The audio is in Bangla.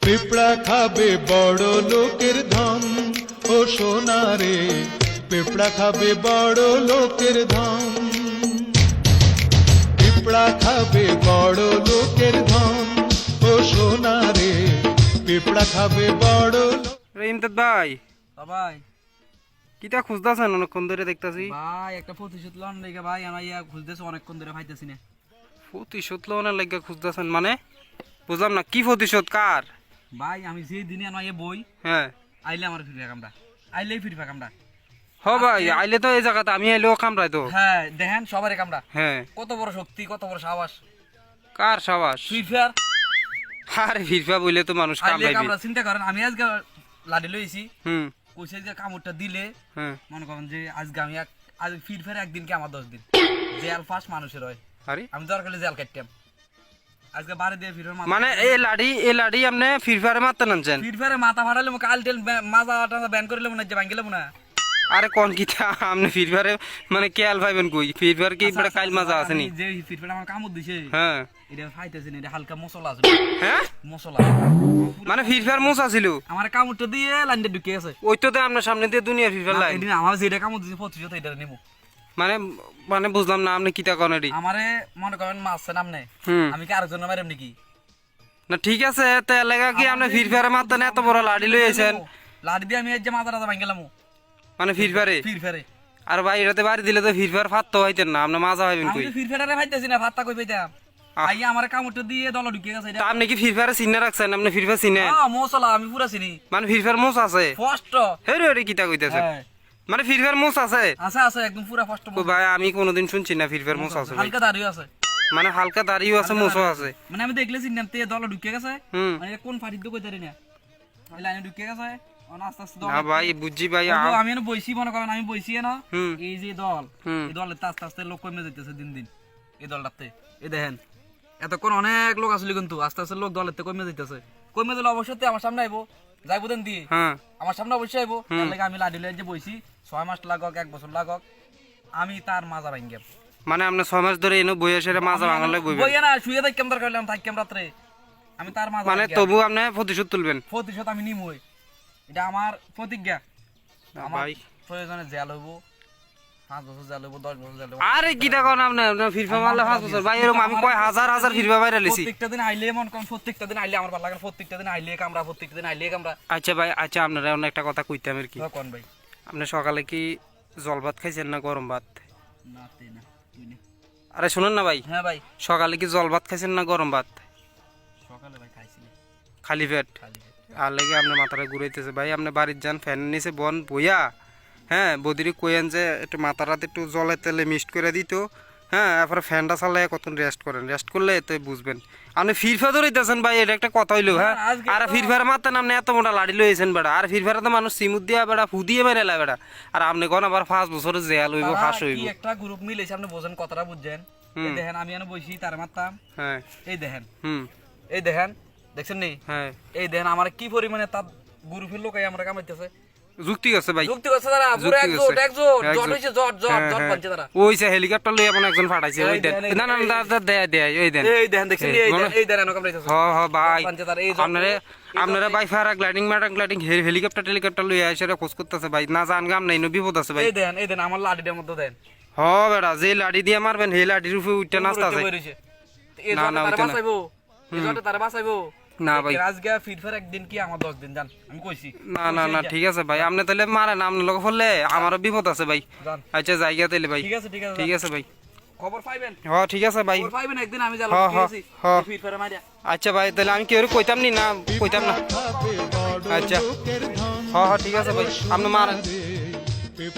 পিঁপড়া খাবে বড় লোকের ধন ও সোনা রে, পিঁপড়া খাবে বড় লোকের ধন, পিঁপড়া খাবে বড় লোকের ধন ও সোনা রে, পিঁপড়া খাবে বড় ইমতাদ ভাই, ভাই কিটা খুঁজতাছেন? অনেকক্ষণ ধরে দেখতাছি। ভাই একটা প্রতিশোধ লন লেগে ভাই আমার ইয়া খুঁজতেছে অনেকক্ষণ ধরে পাইতেছি না। প্রতিশোধ লওয়ার লাগে খুঁজতাছেন মানে? বুঝলাম না, কি প্রতিশোধ কার? ভাই আমি যে দিনে আমার ইয়ে বই হ্যাঁ আইলে আমার ফিরবে কামড়া, আইলেই ফিরবে কামড়া। হ ভাই, আইলে তো এই জায়গাতে আমি আইলেও কামড়াই তো। হ্যাঁ দেখেন সবারই কামড়া, হ্যাঁ কত বড় শক্তি, কত বড় সাহস। কার সাবাস? ফিরফার আরে ফিরফা বইলে তো মানুষ আইলে কামড়াইবে। কামড়া, চিন্তা করেন আমি আজকে লাডি লইছি, হুম কইছে যে কামড়টা দিলে হ্যাঁ। মনে করেন যে আজকে আমি আজ ফিরফার একদিন কি আমার 10 দিন জেল ফাঁস মানুষের হয়। আরে আমি দরকার হলে জেল কাটতাম আজকে বাড়ি দিয়ে ফিরফার মানে এই লাড়ি আপনি ফিরফারে মারতে নানছেন? ফিরফারে মাথা ফাটালে কাল টেল মাজা টাজা ব্যান করে মনে হচ্ছে ভাঙ্গিলাম না। আরে কোন কিটা আপনি ফিরফারে মানে কেয়াল পাইবেন কই? ফিরফার কি বড় কাইল মাজা আছে নি? যে ফিরফারে আমার কামড় দিছে হ্যাঁ এটা ফাইতেছে না, এটা হালকা মশলা আছে। হ্যাঁ মশলা মানে ফিরফার মোছা ছিল? আমার কামড়টা দিয়ে লাইনটা ঢুকে গেছে। ওই তো আপনার সামনে দিয়ে দুনিয়া ফিরফার লাই। এদিন আমার যেটা কামড় দিছে প্রতিশোধ এটা নেবো। মানে মানে বুঝলাম না আপনি কিটা করেন এটি? আমারে মনে করেন মারছে নামনে, হুম আমি কি আরেকজন মারেম নাকি? না ঠিক আছে, তো এলাকা কি আপনি ফিরফারে মারতেন? এত বড় লাড়ি লই আইছেন? লাড়ি দিয়ে আমি এই যে মাথা টাথা ভাঙ্গিলাম মানে ফিরফারে? ফিরফারে আর ভাই এটাতে বাড়ি দিলে তো ফিরফার ফাত তো হইতেন না, আপনি মাজা হইবেন আমি কই? তো ফিরফারে ফাইতেছি না, ভাতটা কই পাইতাম? আইয়া আমার কামড়টা দিয়ে দলা ঢুকে গেছে এটা। তা আপনি কি ফিরফারে চিনে রাখছেন? আপনি ফিরফার চিনেন? মশলা আমি পুরা চিনি, মানে ফিরফার মোচ আছে? ফার্স্ট। হে রে কিটা কইতেছেন? হ্যাঁ মানে ফিরফার মোচ আছে? আছে আছে একদম পুরা ফার্স্ট। কই ভাই আমি কোনোদিন শুনছি না ফিরফার মোচ আছে ভাই। হালকা দাড়িও আছে, মানে হালকা দাড়িও আছে, মোচও আছে? মানে আমি দেখলে চিনলাম তে দলা ঢুকে গেছে। হুম মানে কোন ফাটির তো কই জানি না, ওই লাইনে ঢুকে গেছে। আস্তে আস্তে না ভাই বুঝছি ভাই। আমি এনে বইছি, মনে করেন আমি বইছি না হুম এই যে দল, হুম এই দলের আস্তে আস্তে লোক কমে যাইতেছে দিন দিন। এই দলটাতে এই দেখেন এতক্ষণ অনেক লোক আসলে, কিন্তু আস্তে আস্তে লোক দলের কমে যাইতেছে। কমে দিলে অবশ্যই আমার সামনে আইবো, যাইবো দেন দিয়ে হ্যাঁ আমার সামনে অবশ্যই আইবো। তার লাগে আমি লাডি লইয়া যে বইছি 6 মাস লাগক 1 বছর লাগক, আমি তার মাজা ভাঙ্গেম। মানে আপনি 6 মাস ধরে এনে বইয়া সেরে মাজা ভাঙালে বইবেন? বইয়া না শুয়ে থাকি কেমন করলাম, থাকি রাত্রে আমি তার মাজা মানে তবু আপনি প্রতিশোধ তুলবেন? প্রতিশোধ আমি নিমই, এটা আমার প্রতিজ্ঞা। আমার ভাই প্রয়োজনে জেল হইব, 5 বছর জেল হইব, 10 বছর জেল হইব। আরে কিটা কোন আপনি? ফিরফা মারলে 5 বছর ভাই? এরকম আমি কয় হাজার হাজার ফিরফা বাইরে লিছি। প্রত্যেকটা দিন আইলে মন কম, প্রত্যেকটা দিন আইলে আমার ভালো লাগে, প্রত্যেকটা দিন আইলে কামড়া, প্রত্যেকটা দিন আইলে কামড়া। আচ্ছা ভাই, আচ্ছা আপনারা অন্য একটা কথা কইতাম আর কি। কোন ভাই? আপনি সকালে কি জল ভাত খাইছেন না গরম ভাত? না তে না তুই না। আরে শুনুন না ভাই, হ্যাঁ ভাই সকালে কি জল ভাত খাইছেন না গরম ভাত? সকালে ভাই খাইছি না, খালি পেট? খালি পেট। আর লেগে আপনার মাথাটা ঘুরাইতেছে ভাই। আপনি বাড়ির যান, ফ্যানের নিচে বন বইয়া, হ্যাঁ বদিরি কইেন যে একটু মাথাটাতে একটু জলের তেলে মিক্সড করে দিত, হ্যাঁ এরপরে ফ্যানটা চালাই কতক্ষণ রেস্ট করেন, রেস্ট করলে এতে বুঝবেন। আপনি ফিরফা ধরেইতেছেন ভাই, এটা একটা কথা হইলো? হ্যাঁ আর ফিরফার মারতেন আপনি, এত মোটা লাড়ি লইয়েছেন বেড়া। আর ফিরফারে তো মানুষ সিমুদ দিয়া বেড়া ফুদিয়ে মেরে লাই বেড়া। আর আপনি কোন আবার 5 বছরের জেল হইব, তারা ফাঁস হইব। কি একটা গ্রুপ মিলেছে, আপনি বোঝেন কথাটা বুঝছেন? এই দেখেন আমি এনে বইছি তার মারতাম, হ্যাঁ এই দেখেন, হুম এই দেখেন দেখছেন নি, হ্যাঁ এই দেখেন আমার কি পরিমাণে তার গ্রুপের লোক আমরা কামাইতেছে। যুক্তি আছে ভাই, যুক্তি করছে তারা, পুরো একজোট একজোট জট হইছে, জট জট জট বানছে তারা। ওই যে হেলিকপ্টার লই আপন একজন ফাটাইছে, ওই দেন। না না না দেয় দেয়, ওই দেন, এই দেখেন দেখছেন নি, এই দেখেন এরকম কামড়াইতেছে। হ হ ভাই। বানছে তারা, এই জট আপনারা ভাই ফারা গ্লাইডিং ম্যাটার গ্লাইডিং হেলিকপ্টার টেলিকপ্টার লই আইছে রে, খোঁজ করতেছে ভাই। না জান গাম নাই, নো বিপদ আছে ভাই। এই দেখেন আমার লাঠিটার মধ্যে দেন। হ বেড়া, যে লাঠি দিয়ে মারবেন সেই লাঠির উপরে উঠতে নাস্তা আছে। এই না, জটে না, তারা ওইটা না। বাঁচাইবো, এই জটে তারা বাঁচাইবো না ভাই। আজকে ফিরফার একদিন কি আমার 10 দিন জান, আমি কইছি। না না না ঠিক আছে ভাই, আপনি তাহলে মারেন, আপনার লোক হলে আমারও বিপদ আছে ভাই। জান আচ্ছা জায়গা তাইলে ভাই। ঠিক আছে ঠিক আছে ঠিক আছে ভাই, খবর পাইবেন, হ ঠিক আছে ভাই। খবর পাইবেন একদিন, আমি জাল হ্যাঁ, গেছি হ্যাঁ। ফিরফারে মারিয়া। আচ্ছা ভাই, তাহলে আমি কেউ কইতাম নি না, কইতাম না। খাবে বড় আচ্ছা লোকের ধন হ হ ঠিক আছে ভাই, আপনি মারেন। রে,